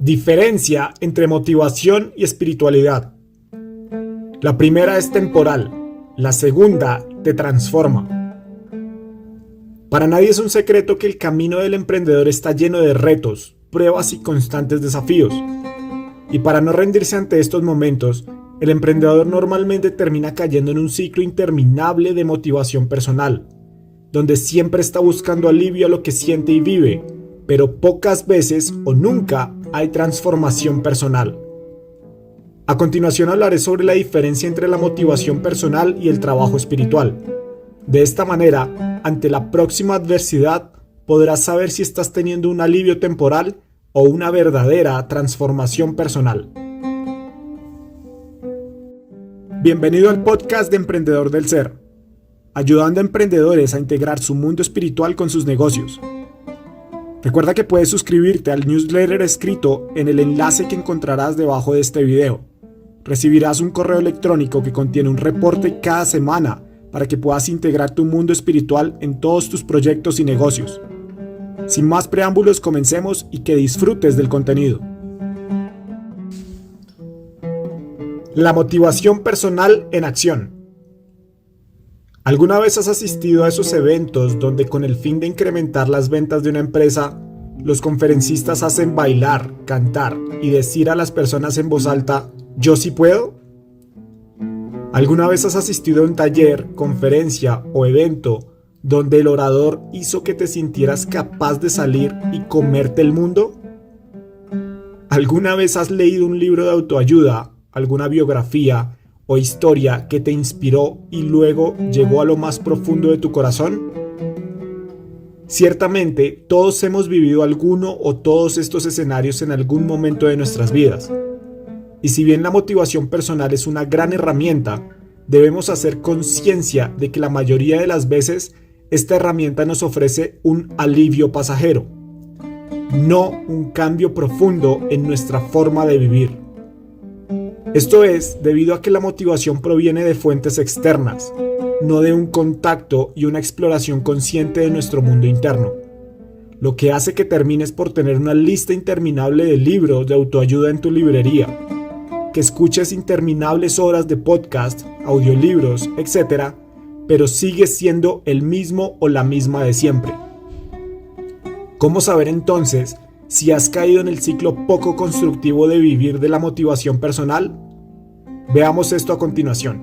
Diferencia entre motivación y espiritualidad. La primera es temporal, la segunda te transforma. Para nadie es un secreto que el camino del emprendedor está lleno de retos, pruebas y constantes desafíos. Y para no rendirse ante estos momentos, el emprendedor normalmente termina cayendo en un ciclo interminable de motivación personal, donde siempre está buscando alivio a lo que siente y vive, pero pocas veces o nunca hay transformación personal. A continuación hablaré sobre la diferencia entre la motivación personal y el trabajo espiritual. De esta manera, ante la próxima adversidad, podrás saber si estás teniendo un alivio temporal o una verdadera transformación personal. Bienvenido al podcast de Emprendedor del Ser, ayudando a emprendedores a integrar su mundo espiritual con sus negocios. Recuerda que puedes suscribirte al newsletter escrito en el enlace que encontrarás debajo de este video. Recibirás un correo electrónico que contiene un reporte cada semana para que puedas integrar tu mundo espiritual en todos tus proyectos y negocios. Sin más preámbulos, comencemos y que disfrutes del contenido. La motivación personal en acción. ¿Alguna vez has asistido a esos eventos donde con el fin de incrementar las ventas de una empresa, los conferencistas hacen bailar, cantar y decir a las personas en voz alta, «¿Yo sí puedo?» ¿Alguna vez has asistido a un taller, conferencia o evento donde el orador hizo que te sintieras capaz de salir y comerte el mundo? ¿Alguna vez has leído un libro de autoayuda, alguna biografía o historia que te inspiró y luego llegó a lo más profundo de tu corazón? Ciertamente, todos hemos vivido alguno o todos estos escenarios en algún momento de nuestras vidas. Y si bien la motivación personal es una gran herramienta, debemos hacer conciencia de que la mayoría de las veces esta herramienta nos ofrece un alivio pasajero, no un cambio profundo en nuestra forma de vivir. Esto es debido a que la motivación proviene de fuentes externas, no de un contacto y una exploración consciente de nuestro mundo interno, lo que hace que termines por tener una lista interminable de libros de autoayuda en tu librería, que escuches interminables horas de podcast, audiolibros, etc., pero sigues siendo el mismo o la misma de siempre. ¿Cómo saber entonces si has caído en el ciclo poco constructivo de vivir de la motivación personal? Veamos esto a continuación.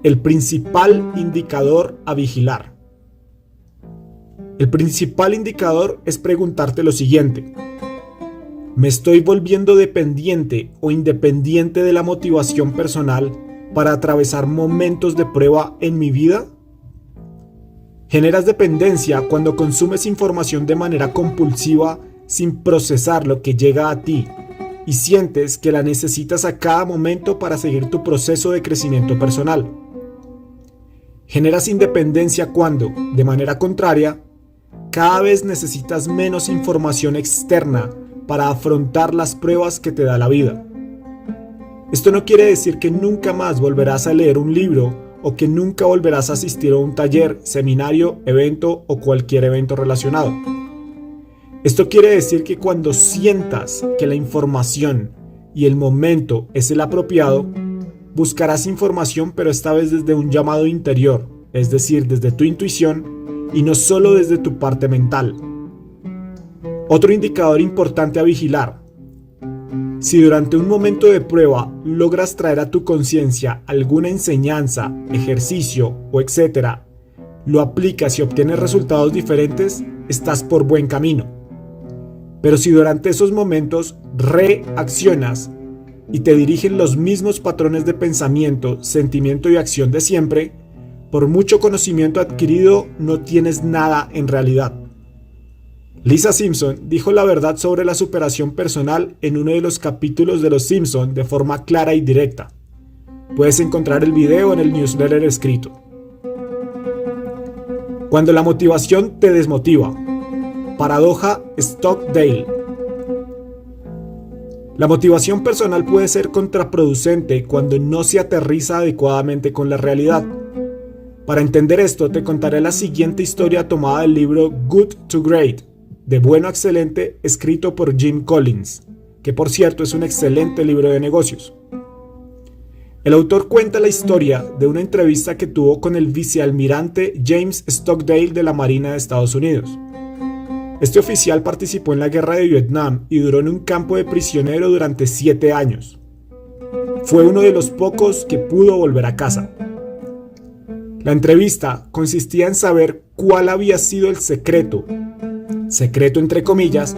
El principal indicador a vigilar. El principal indicador es preguntarte lo siguiente: ¿me estoy volviendo dependiente o independiente de la motivación personal para atravesar momentos de prueba en mi vida? Generas dependencia cuando consumes información de manera compulsiva sin procesar lo que llega a ti y sientes que la necesitas a cada momento para seguir tu proceso de crecimiento personal. Generas independencia cuando, de manera contraria, cada vez necesitas menos información externa para afrontar las pruebas que te da la vida. Esto no quiere decir que nunca más volverás a leer un libro o que nunca volverás a asistir a un taller, seminario, evento o cualquier evento relacionado. Esto quiere decir que cuando sientas que la información y el momento es el apropiado, buscarás información, pero esta vez desde un llamado interior, es decir, desde tu intuición y no solo desde tu parte mental. Otro indicador importante a vigilar: si durante un momento de prueba logras traer a tu conciencia alguna enseñanza, ejercicio o etcétera, lo aplicas y obtienes resultados diferentes, estás por buen camino. Pero si durante esos momentos reaccionas y te dirigen los mismos patrones de pensamiento, sentimiento y acción de siempre, por mucho conocimiento adquirido no tienes nada en realidad. Lisa Simpson dijo la verdad sobre la superación personal en uno de los capítulos de Los Simpson de forma clara y directa. Puedes encontrar el video en el newsletter escrito. Cuando la motivación te desmotiva. Paradoja Stockdale. La motivación personal puede ser contraproducente cuando no se aterriza adecuadamente con la realidad. Para entender esto, te contaré la siguiente historia tomada del libro Good to Great, de bueno a excelente, escrito por Jim Collins, que por cierto es un excelente libro de negocios. El autor cuenta la historia de una entrevista que tuvo con el vicealmirante James Stockdale de la Marina de Estados Unidos. Este oficial participó en la guerra de Vietnam y duró en un campo de prisionero durante 7 años. Fue uno de los pocos que pudo volver a casa. La entrevista consistía en saber cuál había sido el secreto entre comillas,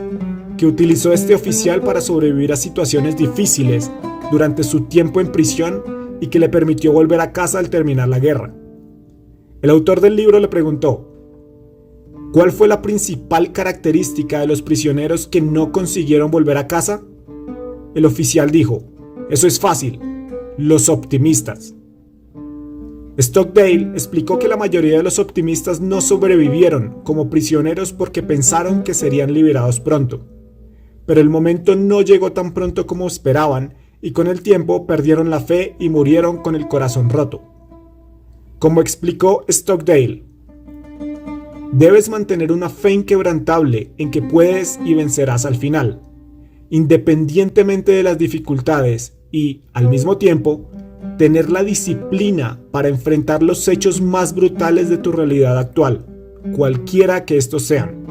que utilizó este oficial para sobrevivir a situaciones difíciles durante su tiempo en prisión y que le permitió volver a casa al terminar la guerra. El autor del libro le preguntó: ¿cuál fue la principal característica de los prisioneros que no consiguieron volver a casa? El oficial dijo: eso es fácil, los optimistas. Stockdale explicó que la mayoría de los optimistas no sobrevivieron como prisioneros porque pensaron que serían liberados pronto. Pero el momento no llegó tan pronto como esperaban y con el tiempo perdieron la fe y murieron con el corazón roto. Como explicó Stockdale, debes mantener una fe inquebrantable en que puedes y vencerás al final, independientemente de las dificultades y, al mismo tiempo, tener la disciplina para enfrentar los hechos más brutales de tu realidad actual, cualquiera que estos sean.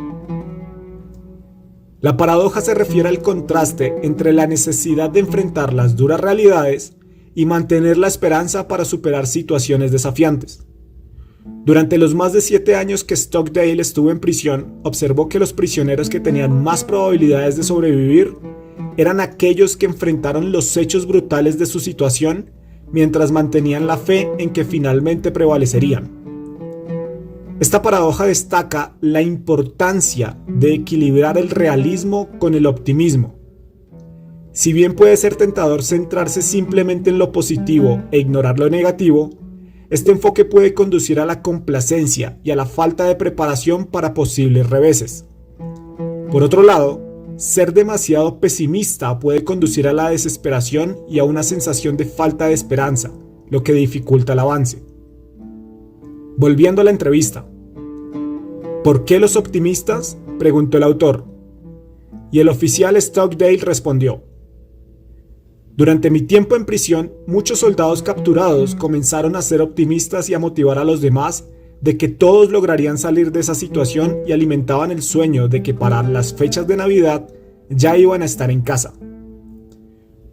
La paradoja se refiere al contraste entre la necesidad de enfrentar las duras realidades y mantener la esperanza para superar situaciones desafiantes. Durante los más de 7 años que Stockdale estuvo en prisión, observó que los prisioneros que tenían más probabilidades de sobrevivir eran aquellos que enfrentaron los hechos brutales de su situación mientras mantenían la fe en que finalmente prevalecerían. Esta paradoja destaca la importancia de equilibrar el realismo con el optimismo. Si bien puede ser tentador centrarse simplemente en lo positivo e ignorar lo negativo, este enfoque puede conducir a la complacencia y a la falta de preparación para posibles reveses. Por otro lado, ser demasiado pesimista puede conducir a la desesperación y a una sensación de falta de esperanza, lo que dificulta el avance. Volviendo a la entrevista. ¿Por qué los optimistas?, preguntó el autor. Y el oficial Stockdale respondió: durante mi tiempo en prisión, muchos soldados capturados comenzaron a ser optimistas y a motivar a los demás de que todos lograrían salir de esa situación y alimentaban el sueño de que para las fechas de Navidad ya iban a estar en casa.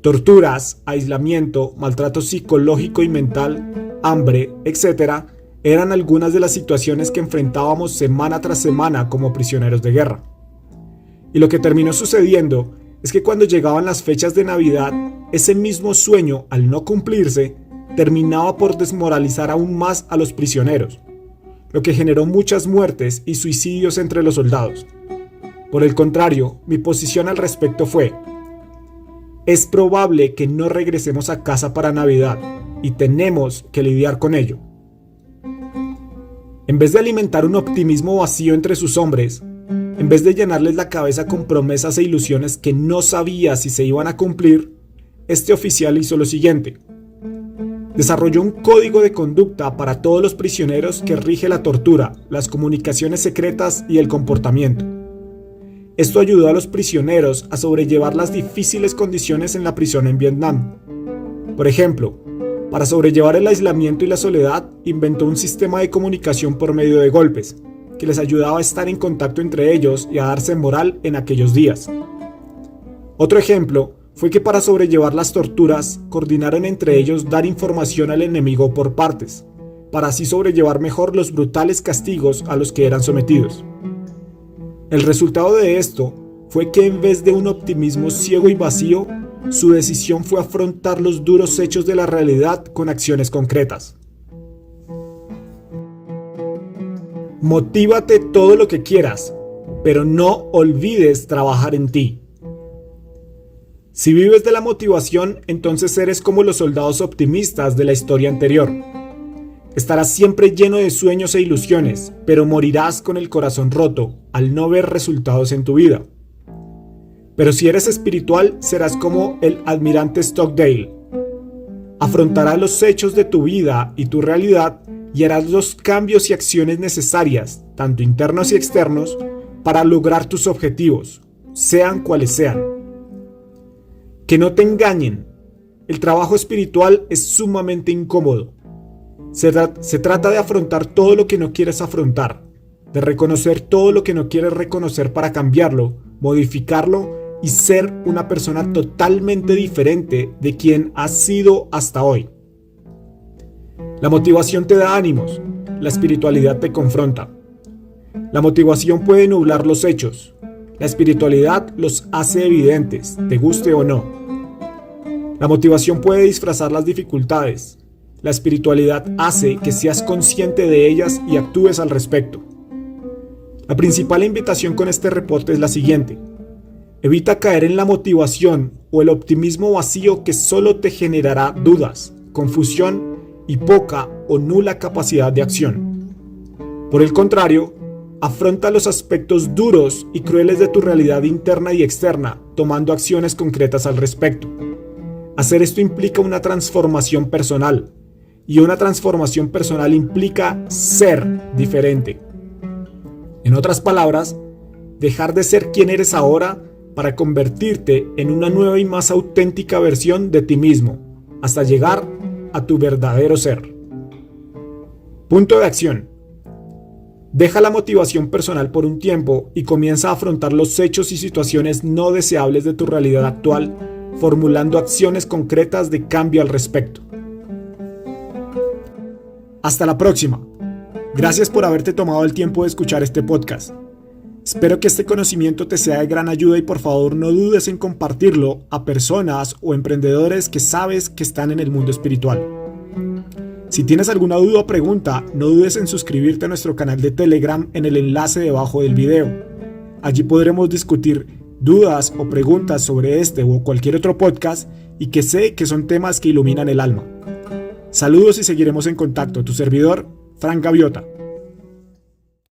Torturas, aislamiento, maltrato psicológico y mental, hambre, etc. eran algunas de las situaciones que enfrentábamos semana tras semana como prisioneros de guerra. Y lo que terminó sucediendo es que cuando llegaban las fechas de Navidad, ese mismo sueño, al no cumplirse, terminaba por desmoralizar aún más a los prisioneros, lo que generó muchas muertes y suicidios entre los soldados. Por el contrario, mi posición al respecto fue: es probable que no regresemos a casa para Navidad y tenemos que lidiar con ello. En vez de alimentar un optimismo vacío entre sus hombres, en vez de llenarles la cabeza con promesas e ilusiones que no sabía si se iban a cumplir, este oficial hizo lo siguiente: desarrolló un código de conducta para todos los prisioneros que rige la tortura, las comunicaciones secretas y el comportamiento. Esto ayudó a los prisioneros a sobrellevar las difíciles condiciones en la prisión en Vietnam. Por ejemplo, para sobrellevar el aislamiento y la soledad, inventó un sistema de comunicación por medio de golpes, que les ayudaba a estar en contacto entre ellos y a darse moral en aquellos días. Otro ejemplo fue que para sobrellevar las torturas, coordinaron entre ellos dar información al enemigo por partes, para así sobrellevar mejor los brutales castigos a los que eran sometidos. El resultado de esto fue que en vez de un optimismo ciego y vacío, su decisión fue afrontar los duros hechos de la realidad con acciones concretas. Motívate todo lo que quieras, pero no olvides trabajar en ti. Si vives de la motivación, entonces eres como los soldados optimistas de la historia anterior. Estarás siempre lleno de sueños e ilusiones, pero morirás con el corazón roto al no ver resultados en tu vida. Pero si eres espiritual, serás como el almirante Stockdale. Afrontarás los hechos de tu vida y tu realidad y harás los cambios y acciones necesarias, tanto internos y externos, para lograr tus objetivos, sean cuales sean. Que no te engañen, el trabajo espiritual es sumamente incómodo. Se trata de afrontar todo lo que no quieres afrontar, de reconocer todo lo que no quieres reconocer para cambiarlo, modificarlo y ser una persona totalmente diferente de quien has sido hasta hoy. La motivación te da ánimos, la espiritualidad te confronta. La motivación puede nublar los hechos, la espiritualidad los hace evidentes, te guste o no. La motivación puede disfrazar las dificultades, la espiritualidad hace que seas consciente de ellas y actúes al respecto. La principal invitación con este reporte es la siguiente: evita caer en la motivación o el optimismo vacío que solo te generará dudas, confusión y poca o nula capacidad de acción. Por el contrario, afronta los aspectos duros y crueles de tu realidad interna y externa, tomando acciones concretas al respecto. Hacer esto implica una transformación personal, y una transformación personal implica ser diferente. En otras palabras, dejar de ser quien eres ahora para convertirte en una nueva y más auténtica versión de ti mismo, hasta llegar a tu verdadero ser. Punto de acción. Deja la motivación personal por un tiempo y comienza a afrontar los hechos y situaciones no deseables de tu realidad actual, formulando acciones concretas de cambio al respecto. Hasta la próxima. Gracias por haberte tomado el tiempo de escuchar este podcast. Espero que este conocimiento te sea de gran ayuda y por favor no dudes en compartirlo a personas o emprendedores que sabes que están en el mundo espiritual. Si tienes alguna duda o pregunta, no dudes en suscribirte a nuestro canal de Telegram en el enlace debajo del video. Allí podremos discutir dudas o preguntas sobre este o cualquier otro podcast y que sé que son temas que iluminan el alma. Saludos y seguiremos en contacto. Tu servidor, Frank Gaviota.